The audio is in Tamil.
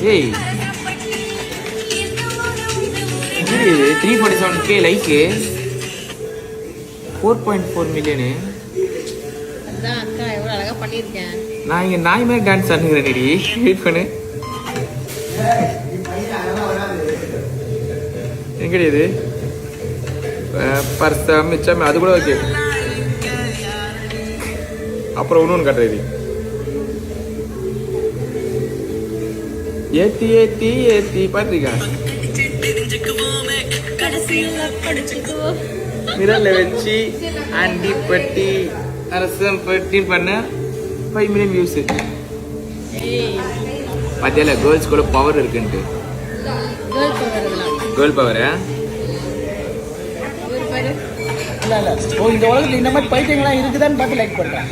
ஏய் 347K லைக்கு 4.4 மில்லியனு. அதான் அக்கா எவ்வளோ அழகாக பண்ணியிருக்கேன். நான் இங்கே நாய் மாதிரி டான்ஸ் ஆடுங்கிறேன் நீடி. வெயிட் பண்ணு. எங்கடி இது பர்சம் மிச்சம் அது கூட ஓகே. அப்புறம் ஒன்று கட்டுறது ஏத்தி ஏத்தி ஏத்தி பாத்துருக்கா மிரல்ல வச்சு அண்டி பட்டி அரசம் பட்டி பண்ண 5 மில்லியன் வியூஸ். பாத்தியால கேர்ள்ஸ் கூட பவர் இருக்குன்ட்டு. கேர்ள் பவர் இந்த உலகத்துல இந்த மாதிரி பைத்தியங்கள்லாம் இருக்குதான்னு பார்த்து லைக் பண்றேன்.